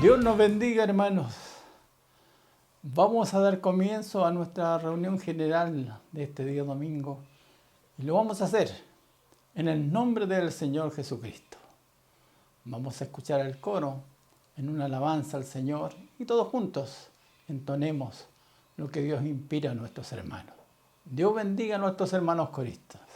Dios nos bendiga, hermanos. Vamos a dar comienzo a nuestra reunión general de este día domingo y lo vamos a hacer en el nombre del Señor Jesucristo. Vamos a escuchar el coro en una alabanza al Señor y todos juntos entonemos lo que Dios inspira a nuestros hermanos. Dios bendiga a nuestros hermanos coristas.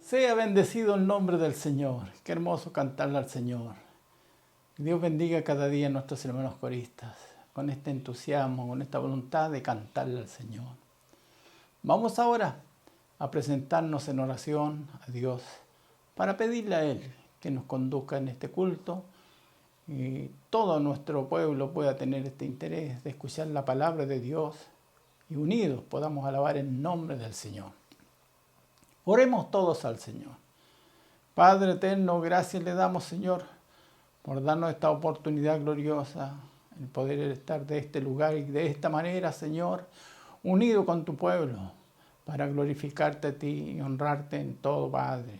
Sea bendecido el nombre del Señor. Qué hermoso cantarle al Señor. Dios bendiga cada día a nuestros hermanos coristas, con este entusiasmo, con esta voluntad de cantarle al Señor. Vamos ahora a presentarnos en oración a Dios para pedirle a Él que nos conduzca en este culto y todo nuestro pueblo pueda tener este interés de escuchar la palabra de Dios y unidos podamos alabar el nombre del Señor. Oremos todos al Señor. Padre eterno, gracias le damos, Señor, por darnos esta oportunidad gloriosa, el poder estar de este lugar y de esta manera, Señor, unido con tu pueblo, para glorificarte a ti y honrarte en todo, Padre.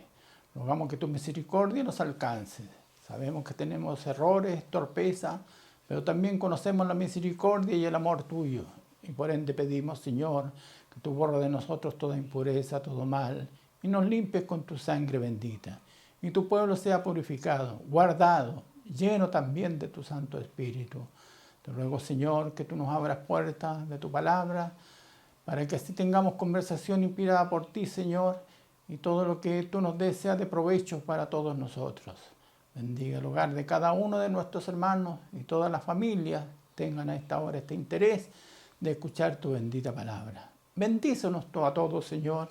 Rogamos que tu misericordia nos alcance. Sabemos que tenemos errores, torpeza, pero también conocemos la misericordia y el amor tuyo. Y por ende pedimos, Señor, que tú borres de nosotros toda impureza, todo mal, y nos limpies con tu sangre bendita. Y tu pueblo sea purificado, guardado, lleno también de tu Santo Espíritu. Te ruego, Señor, que tú nos abras puertas de tu palabra, para que así tengamos conversación inspirada por ti, Señor, y todo lo que tú nos des sea de provecho para todos nosotros. Bendiga el hogar de cada uno de nuestros hermanos y todas las familias tengan a esta hora este interés de escuchar tu bendita palabra. Bendícenos a todos, Señor,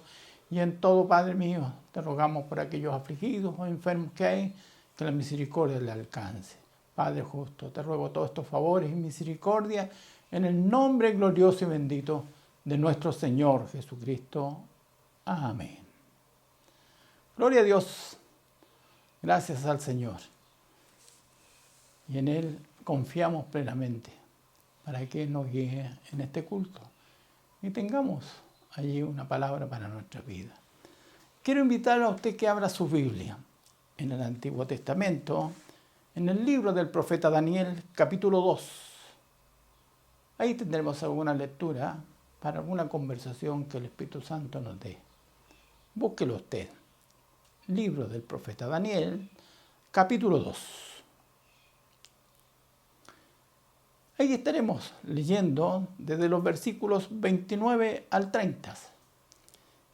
y en todo, Padre mío, te rogamos por aquellos afligidos o enfermos que hay, que la misericordia le alcance. Padre justo, te ruego todos estos favores y misericordia en el nombre glorioso y bendito de nuestro Señor Jesucristo. Amén. Gloria a Dios. Gracias al Señor. Y en Él confiamos plenamente para que nos guíe en este culto y tengamos allí una palabra para nuestra vida. Quiero invitar a usted que abra su Biblia en el Antiguo Testamento, en el libro del profeta Daniel, capítulo 2. Ahí tendremos alguna lectura para alguna conversación que el Espíritu Santo nos dé. Búsquelo usted. Libro del profeta Daniel, capítulo 2. Ahí estaremos leyendo desde los versículos 29 al 30.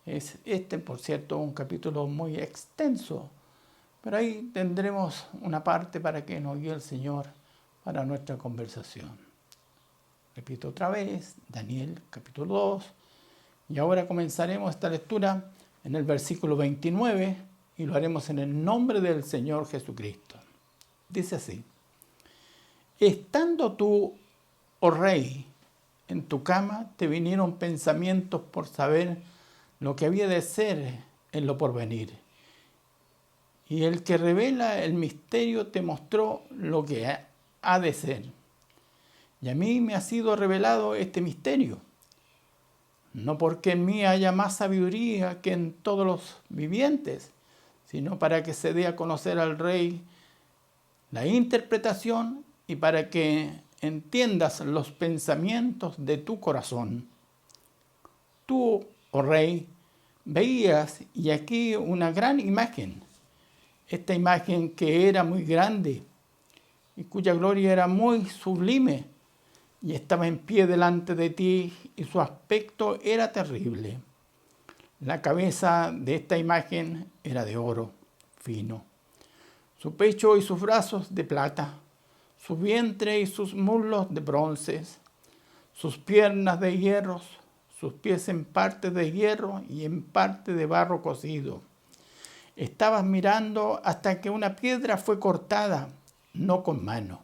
Es por cierto, un capítulo muy extenso, pero ahí tendremos una parte para que nos guíe el Señor para nuestra conversación. Repito otra vez, Daniel capítulo 2, y ahora comenzaremos esta lectura en el versículo 29 y lo haremos en el nombre del Señor Jesucristo. Dice así: estando tú, oh rey, en tu cama, te vinieron pensamientos por saber lo que había de ser en lo porvenir. Y el que revela el misterio te mostró lo que ha de ser. Y a mí me ha sido revelado este misterio, no porque en mí haya más sabiduría que en todos los vivientes, sino para que se dé a conocer al rey la interpretación y para que entiendas los pensamientos de tu corazón. Tú, oh rey, veías y aquí una gran imagen, esta imagen que era muy grande y cuya gloria era muy sublime, y estaba en pie delante de ti, y su aspecto era terrible. La cabeza de esta imagen era de oro fino, su pecho y sus brazos de plata, su vientre y sus muslos de bronce, sus piernas de hierro, sus pies en parte de hierro y en parte de barro cocido. Estabas mirando hasta que una piedra fue cortada, no con mano,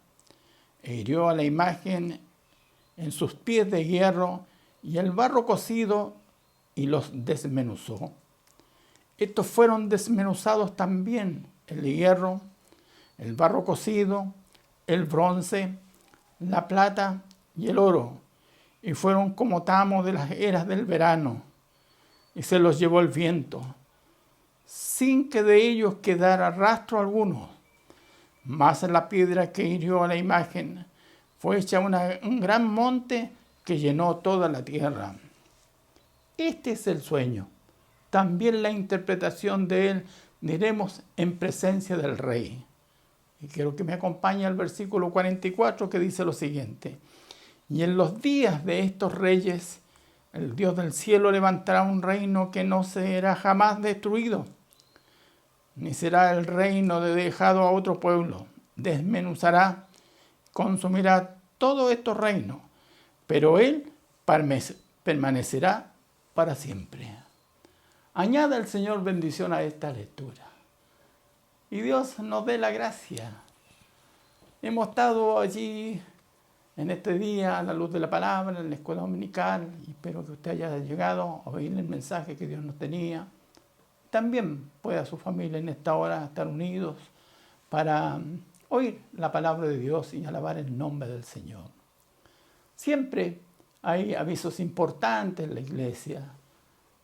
e hirió a la imagen en sus pies de hierro y el barro cocido y los desmenuzó. Estos fueron desmenuzados también, el hierro, el barro cocido, el bronce, la plata y el oro, y fueron como tamo de las eras del verano, y se los llevó el viento, sin que de ellos quedara rastro alguno. Mas la piedra que hirió a la imagen fue hecha un gran monte que llenó toda la tierra. Este es el sueño. También la interpretación de él diremos en presencia del rey. Y quiero que me acompañe al versículo 44 que dice lo siguiente: y en los días de estos reyes, el Dios del cielo levantará un reino que no será jamás destruido, ni será el reino dejado a otro pueblo. Desmenuzará, consumirá todos estos reinos, pero Él permanecerá para siempre. Añada el Señor bendición a esta lectura. Y Dios nos dé la gracia. Hemos estado allí en este día a la luz de la palabra, en la escuela dominical, y espero que usted haya llegado a oír el mensaje que Dios nos tenía. También pueda su familia en esta hora estar unidos para oír la palabra de Dios y alabar el nombre del Señor. Siempre hay avisos importantes en la iglesia.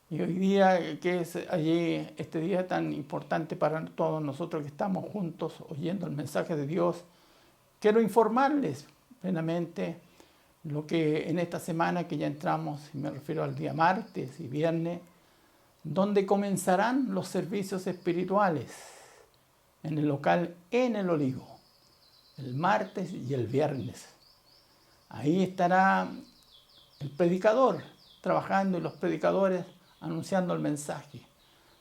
Y hoy día, que es allí este día tan importante para todos nosotros que estamos juntos oyendo el mensaje de Dios, quiero informarles plenamente lo que en esta semana que ya entramos, y me refiero al día martes y viernes, donde comenzarán los servicios espirituales en el local En el Olivo, el martes y el viernes. Ahí estará el predicador trabajando y los predicadores anunciando el mensaje.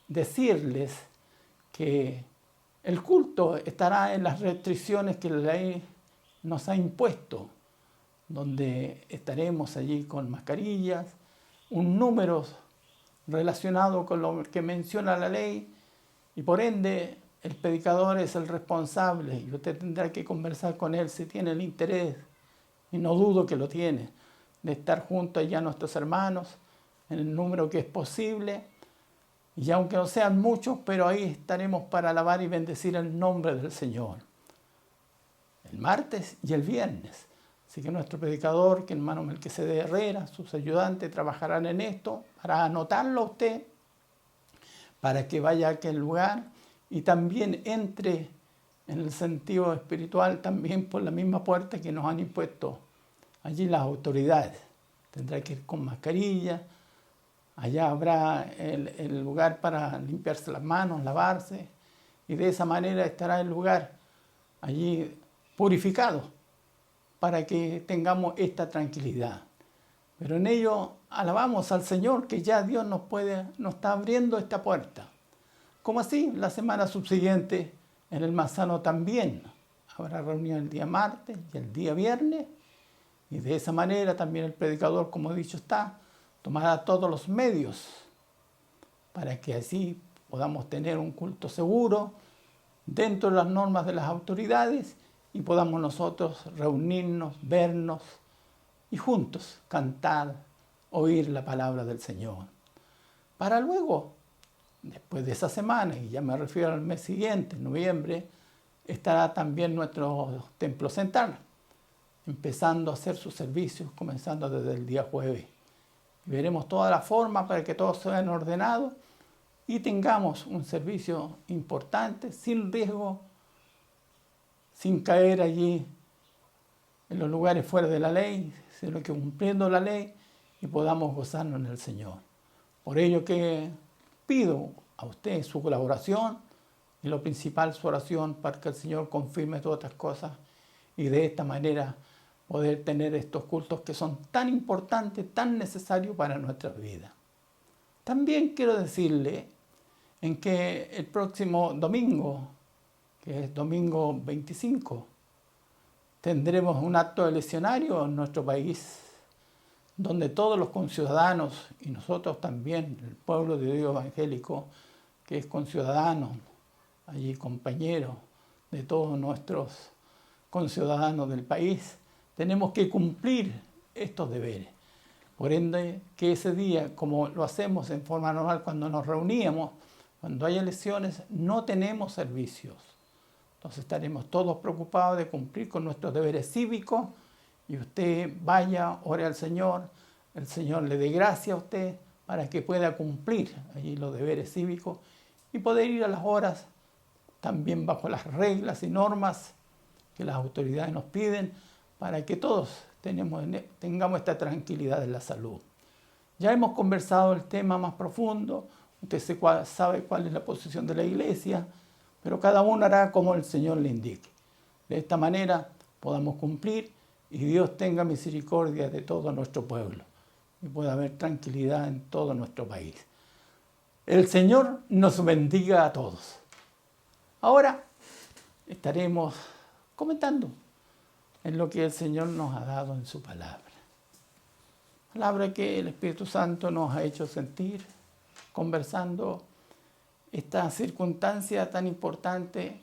Decirles que el culto estará en las restricciones que la ley nos ha impuesto, donde estaremos allí con mascarillas, un número relacionado con lo que menciona la ley, y por ende el predicador es el responsable y usted tendrá que conversar con él si tiene el interés, y no dudo que lo tiene, de estar junto allá a nuestros hermanos en el número que es posible, y aunque no sean muchos, pero ahí estaremos para alabar y bendecir el nombre del Señor. El martes y el viernes. Así que nuestro predicador, que hermano Melquisedec Herrera, sus ayudantes, trabajarán en esto para anotarlo a usted, para que vaya a aquel lugar y también entre en el sentido espiritual también por la misma puerta que nos han impuesto allí las autoridades. Tendrá que ir con mascarilla. Allá habrá el lugar para limpiarse las manos, lavarse, y de esa manera estará el lugar allí purificado para que tengamos esta tranquilidad. Pero en ello alabamos al Señor que ya Dios nos está abriendo esta puerta. Como así, la semana subsiguiente en el Manzano también habrá reunión el día martes y el día viernes, y de esa manera también el predicador, como he dicho está, tomará todos los medios para que así podamos tener un culto seguro dentro de las normas de las autoridades y podamos nosotros reunirnos, vernos y juntos cantar, oír la palabra del Señor. Para luego, después de esa semana, y ya me refiero al mes siguiente, en noviembre, estará también nuestro templo central, empezando a hacer sus servicios, comenzando desde el día jueves. Veremos toda la forma para que todos sean ordenados y tengamos un servicio importante, sin riesgo, sin caer allí en los lugares fuera de la ley, sino que cumpliendo la ley y podamos gozarnos en el Señor. Por ello que pido a usted su colaboración y lo principal su oración para que el Señor confirme todas estas cosas y de esta manera poder tener estos cultos que son tan importantes, tan necesarios para nuestras vidas. También quiero decirle en que el próximo domingo, que es domingo 25, tendremos un acto eleccionario en nuestro país, donde todos los conciudadanos, y nosotros también, el pueblo de Dios evangélico, que es conciudadano, allí compañero de todos nuestros conciudadanos del país, tenemos que cumplir estos deberes. Por ende, que ese día, como lo hacemos en forma normal cuando nos reuníamos, cuando hay elecciones, no tenemos servicios. Entonces estaremos todos preocupados de cumplir con nuestros deberes cívicos y usted vaya, ore al Señor, el Señor le dé gracia a usted para que pueda cumplir allí los deberes cívicos y poder ir a las horas también bajo las reglas y normas que las autoridades nos piden, para que todos tengamos esta tranquilidad en la salud. Ya hemos conversado el tema más profundo, usted sabe cuál es la posición de la iglesia, pero cada uno hará como el Señor le indique. De esta manera podamos cumplir y Dios tenga misericordia de todo nuestro pueblo y pueda haber tranquilidad en todo nuestro país. El Señor nos bendiga a todos. Ahora estaremos comentando en lo que el Señor nos ha dado en su palabra. Palabra que el Espíritu Santo nos ha hecho sentir, conversando esta circunstancia tan importante,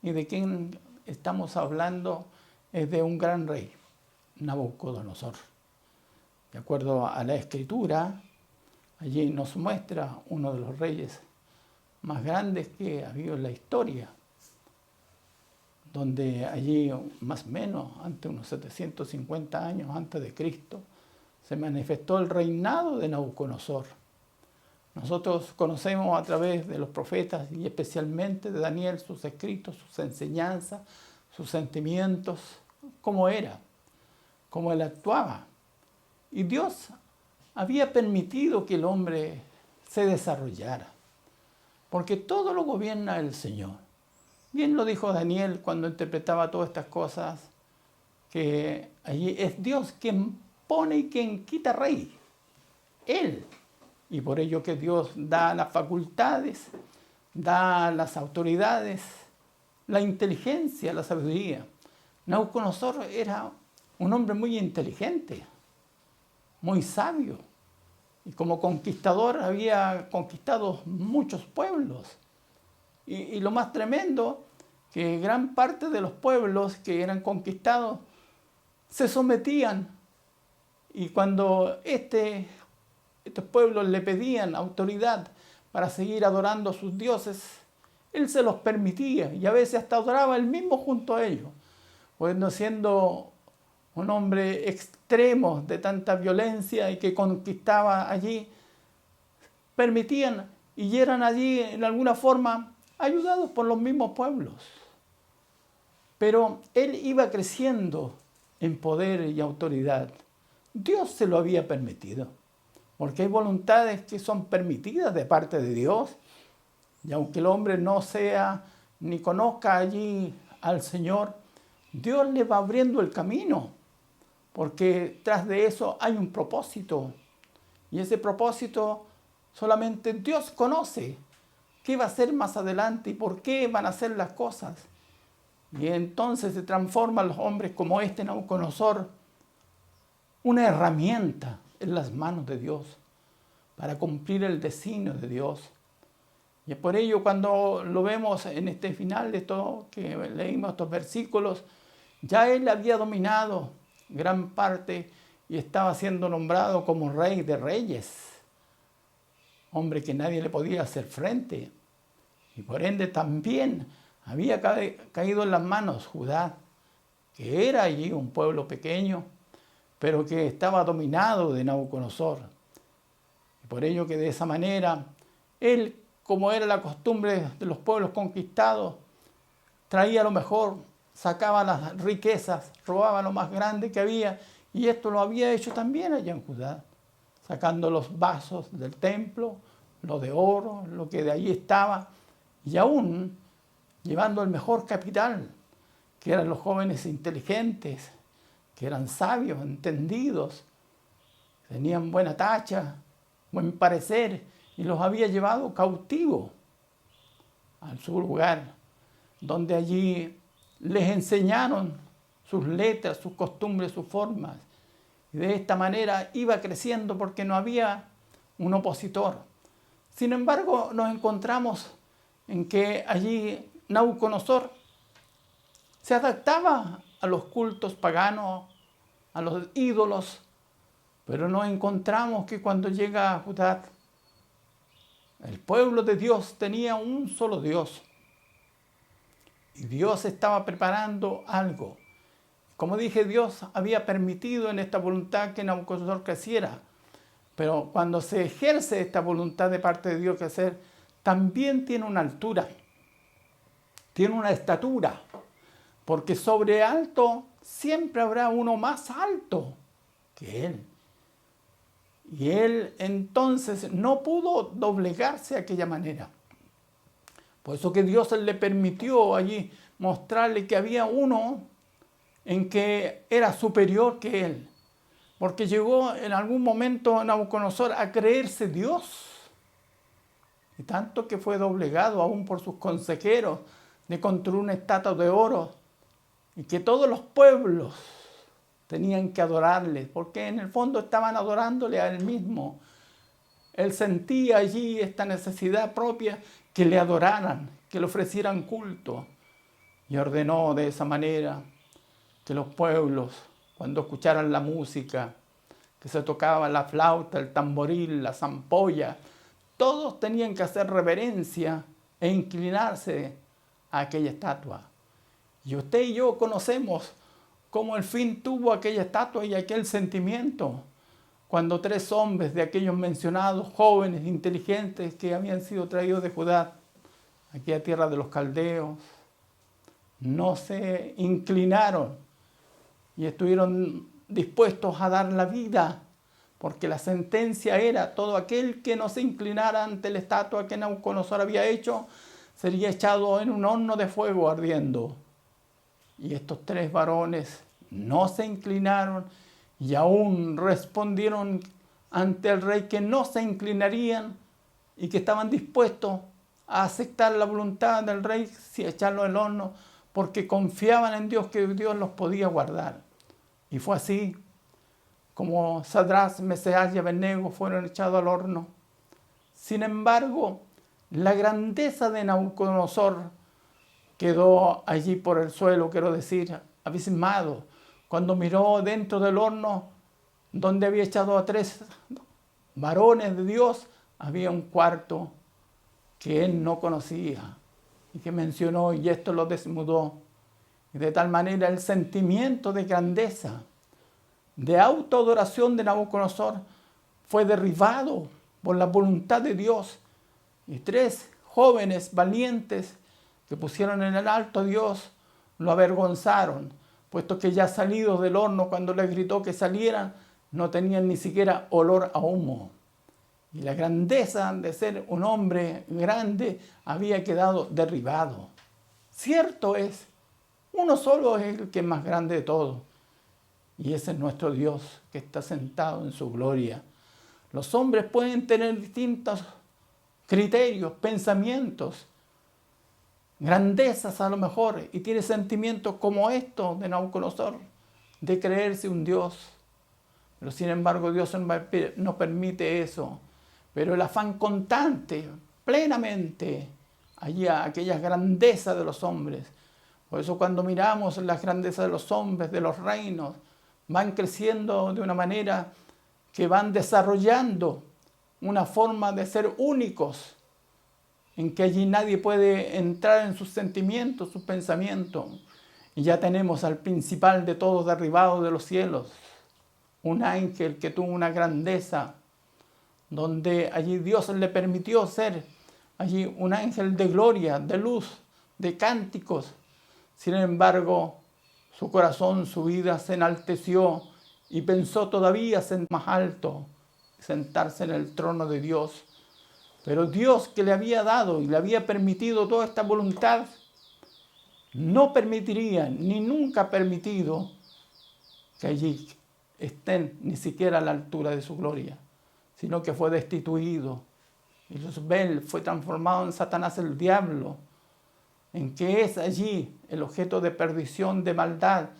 y de quien estamos hablando es de un gran rey, Nabucodonosor. De acuerdo a la Escritura, allí nos muestra uno de los reyes más grandes que ha habido en la historia, donde allí más o menos, ante unos 750 años antes de Cristo, se manifestó el reinado de Nabucodonosor. Nosotros conocemos a través de los profetas y especialmente de Daniel sus escritos, sus enseñanzas, sus sentimientos, cómo era, cómo él actuaba. Y Dios había permitido que el hombre se desarrollara, porque todo lo gobierna el Señor. Bien lo dijo Daniel cuando interpretaba todas estas cosas, que allí es Dios quien pone y quien quita rey, Él. Y por ello que Dios da las facultades, da las autoridades, la inteligencia, la sabiduría. Nabucodonosor era un hombre muy inteligente, muy sabio. Y como conquistador había conquistado muchos pueblos. Y lo más tremendo, que gran parte de los pueblos que eran conquistados se sometían. Y cuando estos pueblos le pedían autoridad para seguir adorando a sus dioses, él se los permitía y a veces hasta adoraba él mismo junto a ellos, pues no siendo un hombre extremo de tanta violencia y que conquistaba allí, permitían y eran allí en alguna forma ayudados por los mismos pueblos. Pero él iba creciendo en poder y autoridad. Dios se lo había permitido, porque hay voluntades que son permitidas de parte de Dios, y aunque el hombre no sea ni conozca allí al Señor, Dios le va abriendo el camino, porque tras de eso hay un propósito, y ese propósito solamente Dios conoce qué va a ser más adelante y por qué van a ser las cosas. Y entonces se transforman los hombres como este Nabucodonosor, una herramienta en las manos de Dios para cumplir el designio de Dios. Y es por ello cuando lo vemos en este final de todo que leímos estos versículos, ya él había dominado gran parte y estaba siendo nombrado como rey de reyes, hombre que nadie le podía hacer frente. Y por ende también había caído en las manos Judá, que era allí un pueblo pequeño, pero que estaba dominado de Nabucodonosor. Y por ello que de esa manera, él, como era la costumbre de los pueblos conquistados, traía lo mejor, sacaba las riquezas, robaba lo más grande que había, y esto lo había hecho también allá en Judá, sacando los vasos del templo, lo de oro, lo que de allí estaba, y aún llevando el mejor capital, que eran los jóvenes inteligentes, que eran sabios, entendidos, tenían buena tacha, buen parecer, y los había llevado cautivos a su lugar, donde allí les enseñaron sus letras, sus costumbres, sus formas. Y de esta manera iba creciendo porque no había un opositor. Sin embargo, nos encontramos en que allí Nabucodonosor se adaptaba a los cultos paganos, a los ídolos, pero nos encontramos que cuando llega a Judá, el pueblo de Dios tenía un solo Dios. Y Dios estaba preparando algo. Como dije, Dios había permitido en esta voluntad que Nabucodonosor creciera. Pero cuando se ejerce esta voluntad de parte de Dios crecer, también tiene una altura, tiene una estatura. Porque sobre alto siempre habrá uno más alto que él. Y él entonces no pudo doblegarse de aquella manera. Por eso que Dios le permitió allí mostrarle que había uno en que era superior que él. Porque llegó en algún momento Nabucodonosor a creerse Dios. Y tanto que fue doblegado aún por sus consejeros, de construir una estatua de oro y que todos los pueblos tenían que adorarle, porque en el fondo estaban adorándole a él mismo. Él sentía allí esta necesidad propia que le adoraran, que le ofrecieran culto, y ordenó de esa manera que los pueblos, cuando escucharan la música, que se tocaba la flauta, el tamboril, la zampolla, todos tenían que hacer reverencia e inclinarse a aquella estatua. Y usted y yo conocemos cómo el fin tuvo aquella estatua y aquel sentimiento, cuando 3 hombres de aquellos mencionados, jóvenes, inteligentes, que habían sido traídos de Judá, aquella tierra de los caldeos, no se inclinaron y estuvieron dispuestos a dar la vida, porque la sentencia era: todo aquel que no se inclinara ante la estatua que Nabucodonosor había hecho, sería echado en un horno de fuego ardiendo. Y estos 3 varones no se inclinaron y aún respondieron ante el rey que no se inclinarían y que estaban dispuestos a aceptar la voluntad del rey si echarlo al horno, porque confiaban en Dios, que Dios los podía guardar. Y fue así como Sadrach, Mesach y Abednego fueron echados al horno. Sin embargo, la grandeza de Nabucodonosor quedó allí por el suelo, quiero decir, abismado, cuando miró dentro del horno donde había echado a 3 varones de Dios. Había un cuarto que él no conocía y que mencionó, y esto lo desnudó. Y de tal manera el sentimiento de grandeza, de autoadoración de Nabucodonosor fue derribado por la voluntad de Dios. Y 3 jóvenes valientes que pusieron en el alto a Dios lo avergonzaron, puesto que ya salidos del horno, cuando les gritó que salieran, no tenían ni siquiera olor a humo. Y la grandeza de ser un hombre grande había quedado derribado. Cierto es, uno solo es el que es más grande de todos, y ese es nuestro Dios, que está sentado en su gloria. Los hombres pueden tener distintos criterios, pensamientos, grandezas a lo mejor, y tiene sentimientos como estos de Nabucodonosor, de creerse un Dios. Pero sin embargo Dios no permite eso. Pero el afán constante, plenamente, allí a aquellas grandezas de los hombres. Por eso cuando miramos las grandezas de los hombres, de los reinos, van creciendo de una manera que van desarrollando una forma de ser únicos, en que allí nadie puede entrar en sus sentimientos, sus pensamientos. Y ya tenemos al principal de todos derribado de los cielos, un ángel que tuvo una grandeza, donde allí Dios le permitió ser allí un ángel de gloria, de luz, de cánticos. Sin embargo, su corazón, su vida se enalteció y pensó todavía ser más alto, sentarse en el trono de Dios. Pero Dios, que le había dado y le había permitido toda esta voluntad, no permitiría, ni nunca ha permitido, que allí estén ni siquiera a la altura de su gloria, sino que fue destituido. Y Luzbel fue transformado en Satanás, el diablo, en que es allí el objeto de perdición, de maldad,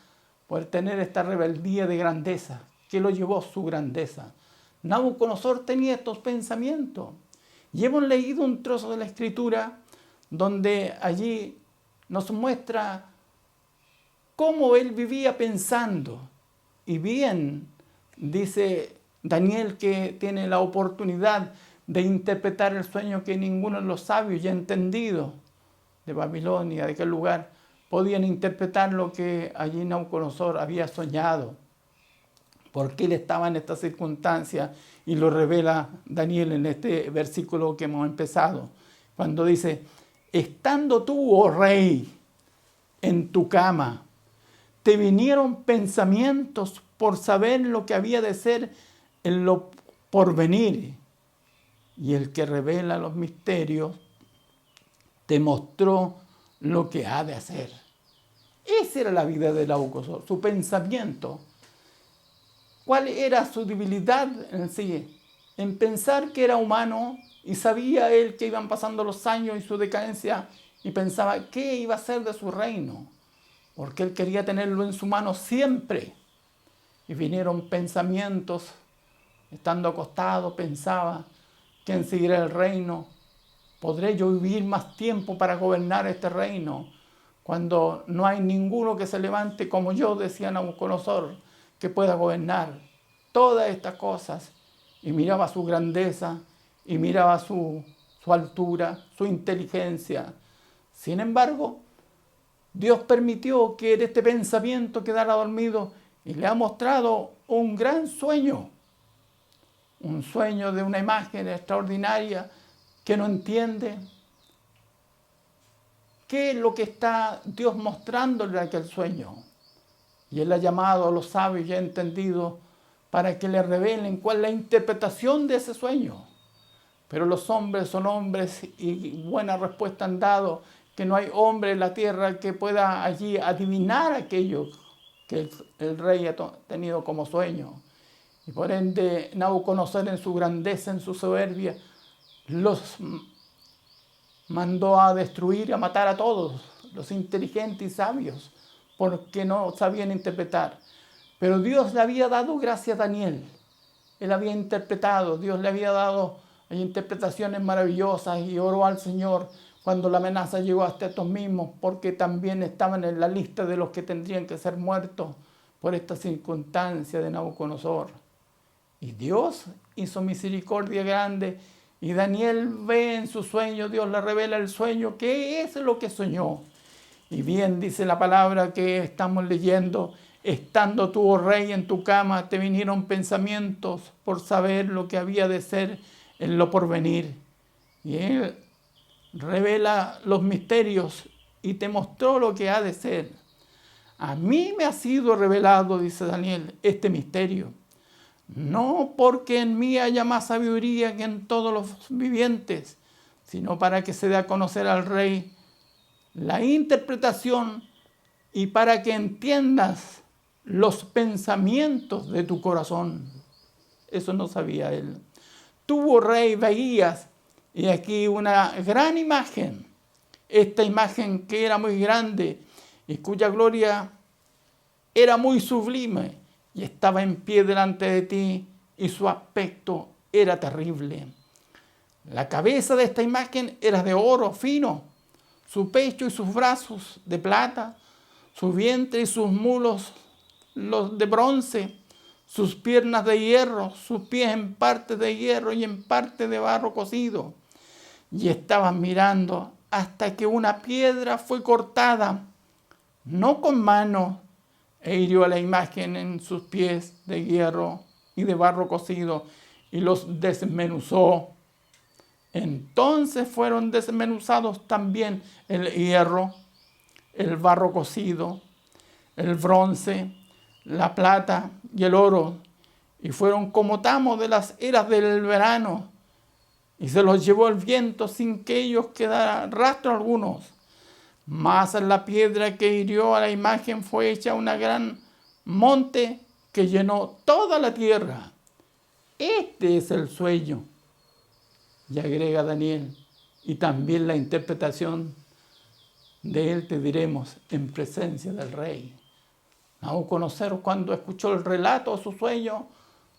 por tener esta rebeldía de grandeza, que lo llevó su grandeza. Nabucodonosor tenía estos pensamientos. Y hemos leído un trozo de la Escritura donde allí nos muestra cómo él vivía pensando. Y bien, dice Daniel, que tiene la oportunidad de interpretar el sueño que ninguno de los sabios ya entendido de Babilonia, de aquel lugar, podían interpretar lo que allí Nabucodonosor había soñado. Porque él estaba en esta circunstancia, y lo revela Daniel en este versículo que hemos empezado, cuando dice: estando tú, oh rey, en tu cama, te vinieron pensamientos por saber lo que había de ser en lo porvenir, y el que revela los misterios te mostró lo que ha de hacer. Esa era la vida de Nabucodonosor, su pensamiento. ¿Cuál era su debilidad en sí? En pensar que era humano, y sabía él que iban pasando los años y su decadencia y pensaba qué iba a hacer de su reino, porque él quería tenerlo en su mano siempre. Y vinieron pensamientos, estando acostado, pensaba, ¿quién seguirá el reino? ¿Podré yo vivir más tiempo para gobernar este reino? Cuando no hay ninguno que se levante como yo, decía Nabucodonosor, que pueda gobernar todas estas cosas. Y miraba su grandeza, y miraba su altura, su inteligencia. Sin embargo, Dios permitió que este pensamiento quedara dormido y le ha mostrado un gran sueño. Un sueño de una imagen extraordinaria que no entiende. ¿Qué es lo que está Dios mostrándole en aquel sueño? Y Él ha llamado a los sabios y ha entendido para que le revelen cuál es la interpretación de ese sueño. Pero los hombres son hombres y buena respuesta han dado que no hay hombre en la tierra que pueda allí adivinar aquello que el rey ha tenido como sueño. Y por ende, Nabucodonosor en su grandeza, en su soberbia, los mandó a destruir, a matar a todos, los inteligentes y sabios, porque no sabían interpretar. Pero Dios le había dado gracia a Daniel. Él había interpretado, Dios le había dado interpretaciones maravillosas y oró al Señor cuando la amenaza llegó hasta estos mismos, porque también estaban en la lista de los que tendrían que ser muertos por esta circunstancia de Nabucodonosor. Y Dios hizo misericordia grande y Daniel ve en su sueño, Dios le revela el sueño, qué es lo que soñó. Y bien dice la palabra que estamos leyendo, estando tú, oh rey, en tu cama, te vinieron pensamientos por saber lo que había de ser en lo porvenir. Y Él revela los misterios y te mostró lo que ha de ser. A mí me ha sido revelado, dice Daniel, este misterio. No porque en mí haya más sabiduría que en todos los vivientes, sino para que se dé a conocer al rey la interpretación y para que entiendas los pensamientos de tu corazón. Eso no sabía él. Tú, oh rey, veías, y aquí una gran imagen, esta imagen que era muy grande y cuya gloria era muy sublime, y estaba en pie delante de ti, y su aspecto era terrible. La cabeza de esta imagen era de oro fino, su pecho y sus brazos de plata, su vientre y sus mulos los de bronce, sus piernas de hierro, sus pies en parte de hierro y en parte de barro cocido. Y estaban mirando hasta que una piedra fue cortada, no con mano, e hirió a la imagen en sus pies de hierro y de barro cocido y los desmenuzó. Entonces fueron desmenuzados también el hierro, el barro cocido, el bronce, la plata y el oro, y fueron como tamo de las eras del verano, y se los llevó el viento sin que ellos quedara rastro algunos. Mas la piedra que hirió a la imagen fue hecha una gran monte que llenó toda la tierra. Este es el sueño. Y agrega Daniel, y también la interpretación de él te diremos en presencia del rey. Nabucodonosor, cuando escuchó el relato de su sueño,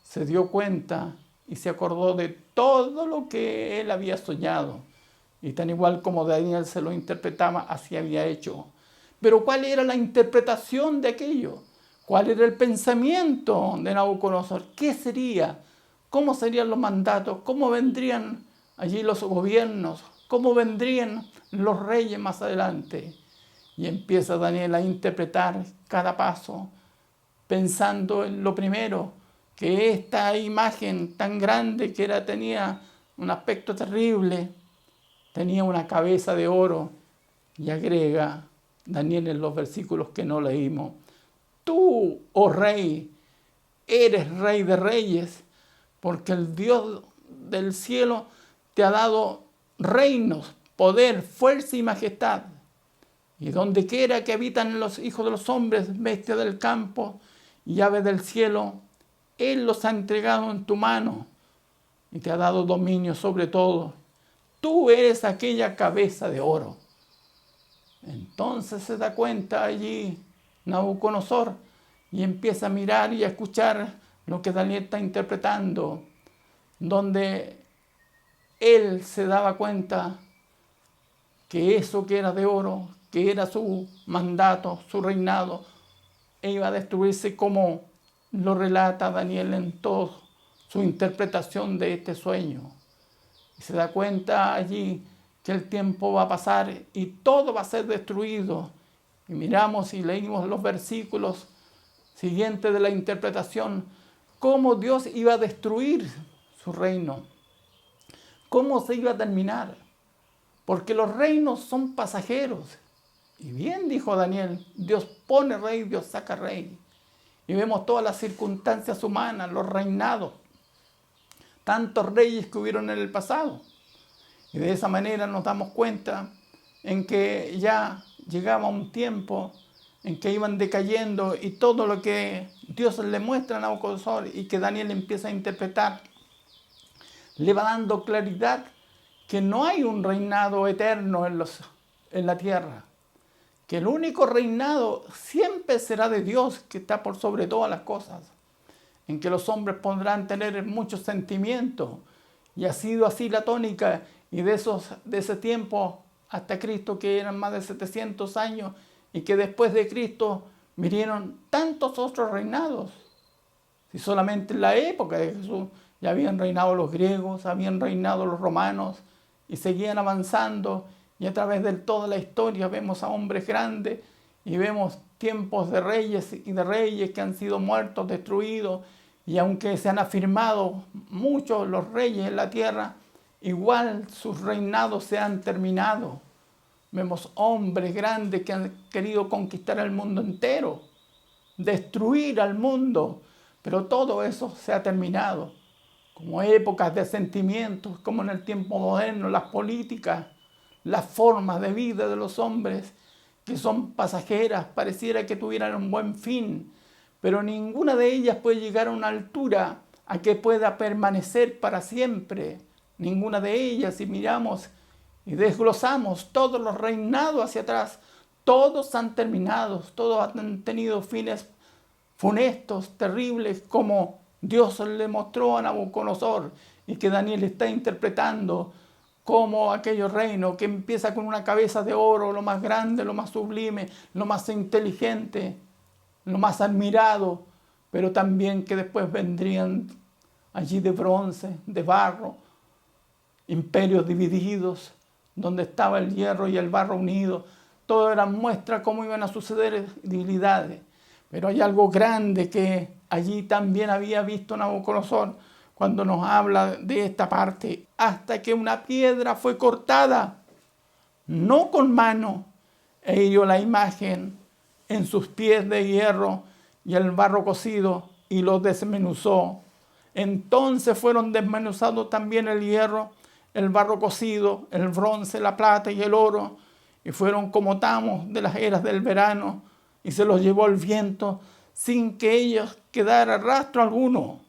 se dio cuenta y se acordó de todo lo que él había soñado. Y tan igual como Daniel se lo interpretaba, así había hecho. Pero ¿cuál era la interpretación de aquello? ¿Cuál era el pensamiento de Nabucodonosor? ¿Qué sería? ¿Cómo serían los mandatos? ¿Cómo vendrían allí los gobiernos? ¿Cómo vendrían los reyes más adelante? Y empieza Daniel a interpretar cada paso, pensando en lo primero, que esta imagen tan grande que tenía un aspecto terrible, tenía una cabeza de oro. Y agrega Daniel en los versículos que no leímos, tú, oh rey, eres rey de reyes, porque el Dios del cielo te ha dado reinos, poder, fuerza y majestad. Y donde quiera que habitan los hijos de los hombres, bestias del campo y aves del cielo, Él los ha entregado en tu mano y te ha dado dominio sobre todo. Tú eres aquella cabeza de oro. Entonces se da cuenta allí Nabucodonosor y empieza a mirar y a escuchar lo que Daniel está interpretando, donde él se daba cuenta que eso que era de oro, que era su mandato, su reinado, iba a destruirse como lo relata Daniel en toda su interpretación de este sueño. Y se da cuenta allí que el tiempo va a pasar y todo va a ser destruido. Y miramos y leímos los versículos siguientes de la interpretación, cómo Dios iba a destruir su reino, cómo se iba a terminar, porque los reinos son pasajeros. Y bien dijo Daniel, Dios pone rey, Dios saca rey. Y vemos todas las circunstancias humanas, los reinados, tantos reyes que hubieron en el pasado. Y de esa manera nos damos cuenta en que ya llegaba un tiempo en que iban decayendo y todo lo que Dios le muestra a Nabucodonosor y que Daniel empieza a interpretar, le va dando claridad que no hay un reinado eterno en la tierra, que el único reinado siempre será de Dios, que está por sobre todas las cosas, en que los hombres podrán tener muchos sentimientos, y ha sido así la tónica, y de ese tiempo hasta Cristo, que eran más de 700 años, y que después de Cristo vinieron tantos otros reinados. Si solamente en la época de Jesús ya habían reinado los griegos, habían reinado los romanos, y seguían avanzando, y a través de toda la historia vemos a hombres grandes, y vemos tiempos de reyes y de reyes que han sido muertos, destruidos, y aunque se han afirmado muchos los reyes en la tierra, igual sus reinados se han terminado. Vemos hombres grandes que han querido conquistar el mundo entero, destruir al mundo, pero todo eso se ha terminado. Como épocas de sentimientos, como en el tiempo moderno, las políticas, las formas de vida de los hombres, que son pasajeras, pareciera que tuvieran un buen fin, pero ninguna de ellas puede llegar a una altura a que pueda permanecer para siempre. Ninguna de ellas, si miramos y desglosamos todos los reinados hacia atrás, todos han terminado, todos han tenido fines funestos, terribles, como Dios le mostró a Nabucodonosor y que Daniel está interpretando, como aquellos reinos que empieza con una cabeza de oro, lo más grande, lo más sublime, lo más inteligente, lo más admirado, pero también que después vendrían allí de bronce, de barro, imperios divididos, donde estaba el hierro y el barro unidos. Todo era muestra cómo iban a suceder debilidades. Pero hay algo grande que allí también había visto Nabucodonosor cuando nos habla de esta parte. Hasta que una piedra fue cortada, no con mano, e hirió la imagen en sus pies de hierro y el barro cocido y los desmenuzó. Entonces fueron desmenuzados también el hierro, el barro cocido, el bronce, la plata y el oro, y fueron como tamos de las eras del verano, y se los llevó el viento sin que ellos quedara rastro alguno.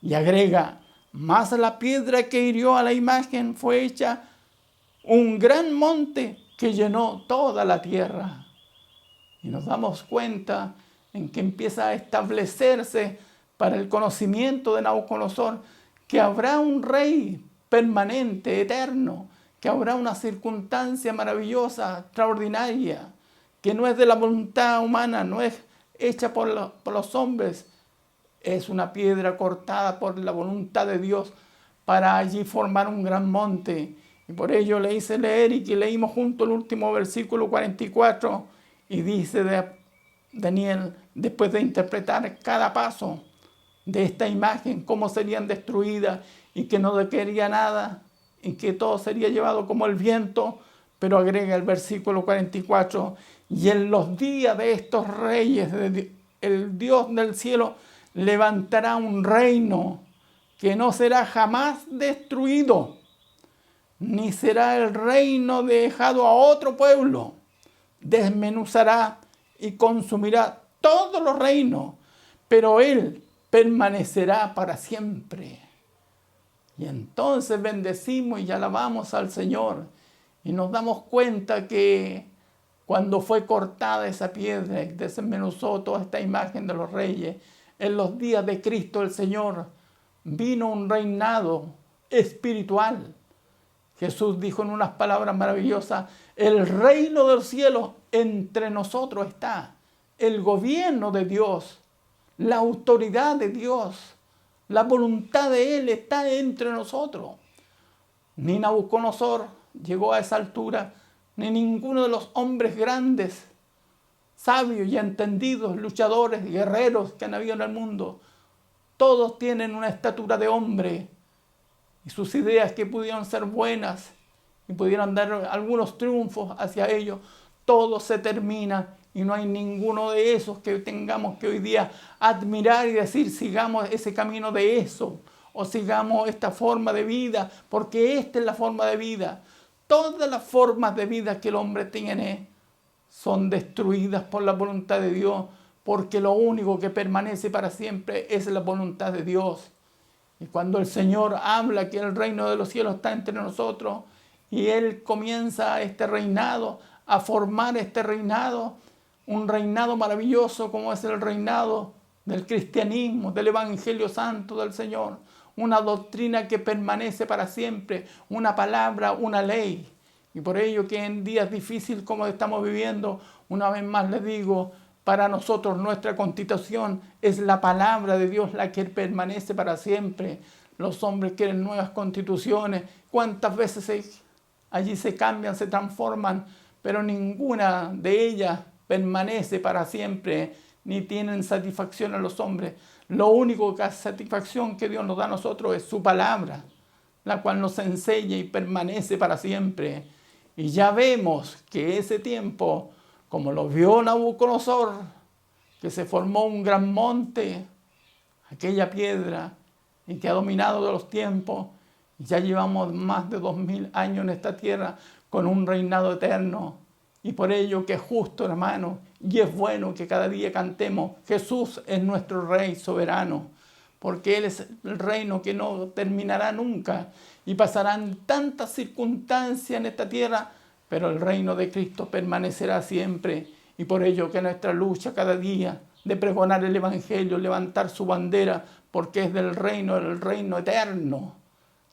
Y agrega, más la piedra que hirió a la imagen fue hecha un gran monte que llenó toda la tierra. Y nos damos cuenta en que empieza a establecerse para el conocimiento de Nabucodonosor que habrá un rey permanente, eterno, que habrá una circunstancia maravillosa, extraordinaria, que no es de la voluntad humana, no es hecha por los hombres, es una piedra cortada por la voluntad de Dios para allí formar un gran monte. Y por ello le hice leer y que leímos junto el último versículo 44 y dice de Daniel, después de interpretar cada paso de esta imagen, cómo serían destruidas y que no quería nada y que todo sería llevado como el viento, pero agrega el versículo 44, y en los días de estos reyes, el Dios del cielo levantará un reino que no será jamás destruido, ni será el reino dejado a otro pueblo. Desmenuzará y consumirá todos los reinos, pero él permanecerá para siempre. Y entonces bendecimos y alabamos al Señor y nos damos cuenta que cuando fue cortada esa piedra y desmenuzó toda esta imagen de los reyes, en los días de Cristo el Señor, vino un reinado espiritual. Jesús dijo en unas palabras maravillosas: el reino del cielo entre nosotros está. El gobierno de Dios, la autoridad de Dios, la voluntad de Él está entre nosotros. Ni Nabucodonosor llegó a esa altura, ni ninguno de los hombres grandes, sabios y entendidos, luchadores, guerreros que han habido en el mundo. Todos tienen una estatura de hombre y sus ideas que pudieron ser buenas y pudieron dar algunos triunfos hacia ellos, todo se termina y no hay ninguno de esos que tengamos que hoy día admirar y decir sigamos ese camino de eso o sigamos esta forma de vida, porque esta es la forma de vida. Todas las formas de vida que el hombre tiene son destruidas por la voluntad de Dios, porque lo único que permanece para siempre es la voluntad de Dios. Y cuando el Señor habla que el reino de los cielos está entre nosotros y Él comienza este reinado, a formar este reinado, un reinado maravilloso como es el reinado del cristianismo, del Evangelio Santo del Señor, una doctrina que permanece para siempre, una palabra, una ley. Y por ello que en días difíciles como estamos viviendo, una vez más les digo, para nosotros nuestra constitución es la palabra de Dios la que permanece para siempre. Los hombres quieren nuevas constituciones. ¿Cuántas veces allí se cambian, se transforman? Pero ninguna de ellas permanece para siempre, ni tienen satisfacción a los hombres. Lo único que hace satisfacción que Dios nos da a nosotros es su palabra, la cual nos enseña y permanece para siempre. Y ya vemos que ese tiempo, como lo vio Nabucodonosor, que se formó un gran monte, aquella piedra, y que ha dominado de los tiempos, ya llevamos más de 2000 años en esta tierra con un reinado eterno. Y por ello que es justo, hermano, y es bueno que cada día cantemos: Jesús es nuestro Rey soberano, porque Él es el reino que no terminará nunca. Y pasarán tantas circunstancias en esta tierra, pero el reino de Cristo permanecerá siempre. Y por ello que nuestra lucha cada día de pregonar el Evangelio, levantar su bandera, porque es del reino, el reino eterno,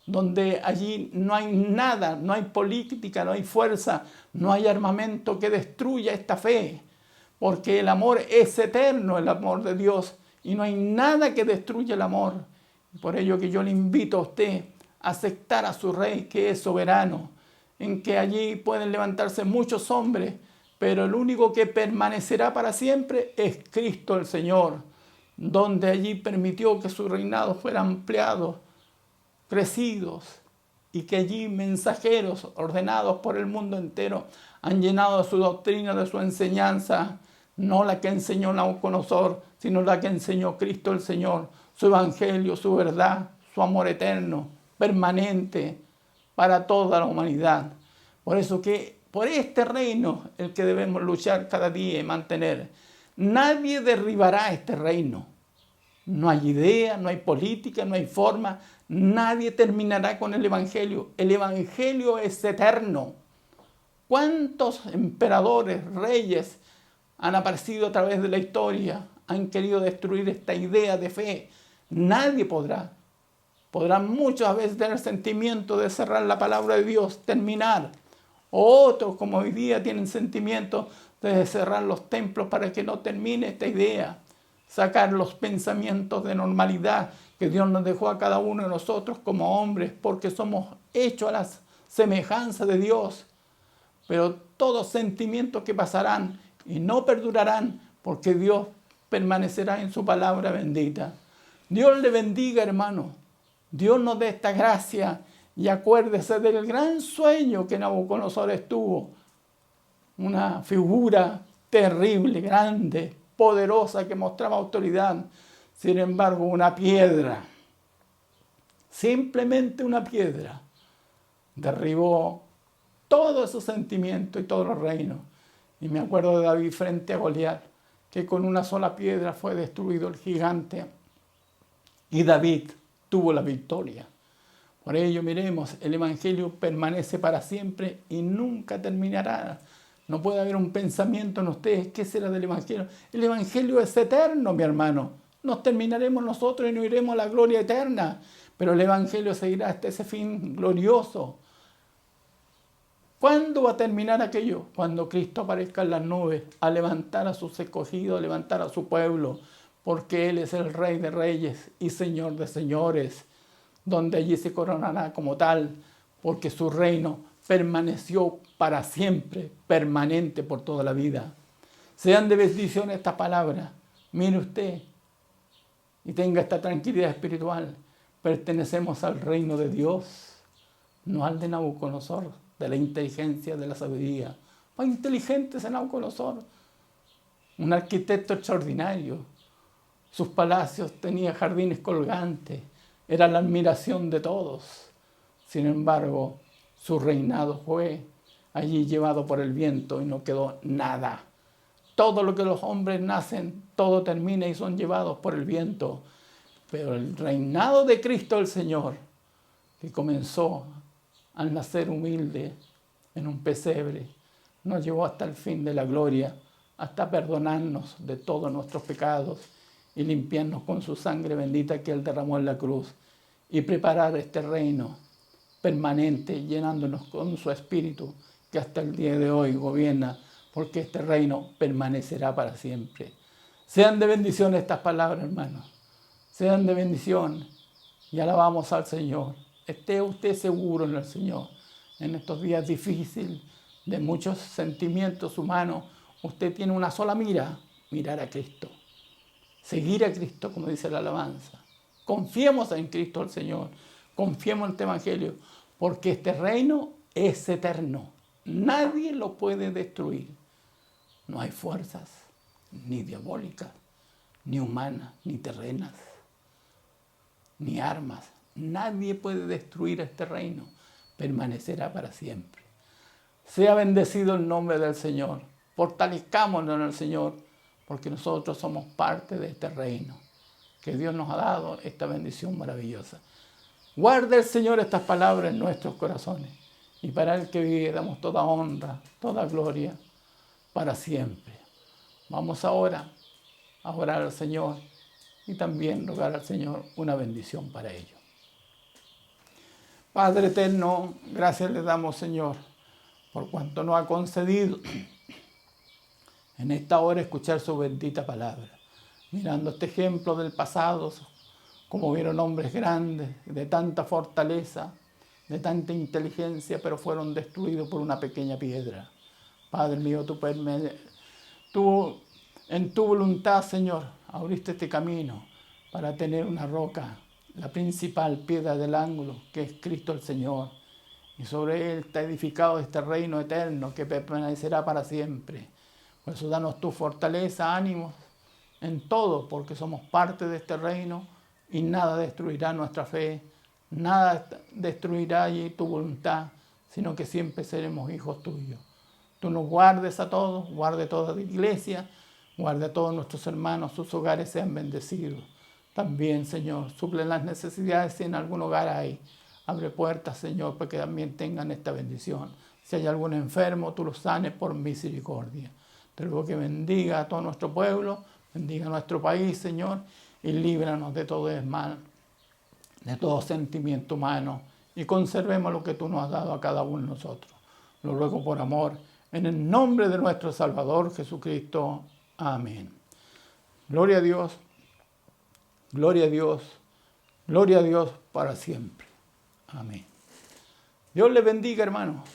donde allí no hay nada, no hay política, no hay fuerza, no hay armamento que destruya esta fe, porque el amor es eterno, el amor de Dios, y no hay nada que destruya el amor. Por ello que yo le invito a usted a aceptar a su Rey, que es soberano, en que allí pueden levantarse muchos hombres, pero el único que permanecerá para siempre es Cristo el Señor, donde allí permitió que su reinado fuera ampliado, crecidos, y que allí mensajeros ordenados por el mundo entero han llenado de su doctrina, de su enseñanza, no la que enseñó Nabucodonosor, sino la que enseñó Cristo el Señor, su evangelio, su verdad, su amor eterno, permanente para toda la humanidad. Por eso que por este reino el que debemos luchar cada día y mantener. Nadie derribará este reino. No hay idea, no hay política, no hay forma. Nadie terminará con el Evangelio. El Evangelio es eterno. ¿Cuántos emperadores, reyes han aparecido a través de la historia? Han querido destruir esta idea de fe. Nadie podrá. Podrán muchas veces tener sentimiento de cerrar la palabra de Dios, terminar. Otros, como hoy día, tienen sentimiento de cerrar los templos para que no termine esta idea. Sacar los pensamientos de normalidad que Dios nos dejó a cada uno de nosotros como hombres, porque somos hechos a la semejanza de Dios. Pero todos sentimientos que pasarán y no perdurarán, porque Dios permanecerá en su palabra bendita. Dios le bendiga, hermano. Dios nos dé esta gracia y acuérdese del gran sueño que Nabucodonosor estuvo. Una figura terrible, grande, poderosa, que mostraba autoridad. Sin embargo, una piedra, simplemente una piedra, derribó todos esos sentimientos y todos los reinos. Y me acuerdo de David frente a Goliat, que con una sola piedra fue destruido el gigante. Y David tuvo la victoria. Por ello, miremos, el Evangelio permanece para siempre y nunca terminará. No puede haber un pensamiento en ustedes. ¿Qué será del Evangelio? El Evangelio es eterno, mi hermano. Nos terminaremos nosotros y nos iremos a la gloria eterna. Pero el Evangelio seguirá hasta ese fin glorioso. ¿Cuándo va a terminar aquello? Cuando Cristo aparezca en las nubes, a levantar a sus escogidos, a levantar a su pueblo, porque Él es el Rey de Reyes y Señor de Señores, donde allí se coronará como tal, porque su reino permaneció para siempre, permanente por toda la vida. Sean de bendición estas palabras. Mire usted y tenga esta tranquilidad espiritual. Pertenecemos al reino de Dios, no al de Nabucodonosor, de la inteligencia, de la sabiduría. Fue inteligente ese Nabucodonosor, un arquitecto extraordinario. Sus palacios tenían jardines colgantes, era la admiración de todos. Sin embargo, su reinado fue allí llevado por el viento y no quedó nada. Todo lo que los hombres nacen, todo termina y son llevados por el viento. Pero el reinado de Cristo el Señor, que comenzó al nacer humilde en un pesebre, nos llevó hasta el fin de la gloria, hasta perdonarnos de todos nuestros pecados y limpiarnos con su sangre bendita que Él derramó en la cruz y preparar este reino permanente, llenándonos con su espíritu que hasta el día de hoy gobierna, porque este reino permanecerá para siempre. Sean de bendición estas palabras, hermanos. Sean de bendición y alabamos al Señor. Esté usted seguro en el Señor. En estos días difíciles, de muchos sentimientos humanos, usted tiene una sola mira, mirar a Cristo. Seguir a Cristo, como dice la alabanza. Confiemos en Cristo el Señor. Confiemos en este Evangelio, porque este reino es eterno. Nadie lo puede destruir. No hay fuerzas, ni diabólicas, ni humanas, ni terrenas, ni armas. Nadie puede destruir este reino. Permanecerá para siempre. Sea bendecido el nombre del Señor. Fortalezcámonos en el Señor, porque nosotros somos parte de este reino, que Dios nos ha dado esta bendición maravillosa. Guarde el Señor estas palabras en nuestros corazones, y para el que vive damos toda honra, toda gloria, para siempre. Vamos ahora a orar al Señor y también rogar al Señor una bendición para ello. Padre eterno, gracias le damos, Señor, por cuanto nos ha concedido en esta hora escuchar su bendita palabra. Mirando este ejemplo del pasado, como vieron hombres grandes, de tanta fortaleza, de tanta inteligencia, pero fueron destruidos por una pequeña piedra. Padre mío, tú en tu voluntad, Señor, abriste este camino para tener una roca, la principal piedra del ángulo, que es Cristo el Señor. Y sobre Él está edificado este reino eterno que permanecerá para siempre. Por eso danos tu fortaleza, ánimos en todo, porque somos parte de este reino y nada destruirá nuestra fe, nada destruirá allí tu voluntad, sino que siempre seremos hijos tuyos. Tú nos guardes a todos, guarde toda la iglesia, guarde a todos nuestros hermanos, sus hogares sean bendecidos. También, Señor, suple las necesidades si en algún hogar hay. Abre puertas, Señor, para que también tengan esta bendición. Si hay algún enfermo, tú lo sanes por misericordia. Te ruego que bendiga a todo nuestro pueblo, bendiga a nuestro país, Señor, y líbranos de todo el mal, de todo sentimiento humano, y conservemos lo que tú nos has dado a cada uno de nosotros. Lo ruego por amor, en el nombre de nuestro Salvador Jesucristo. Amén. Gloria a Dios, gloria a Dios, gloria a Dios para siempre. Amén. Dios les bendiga, hermanos.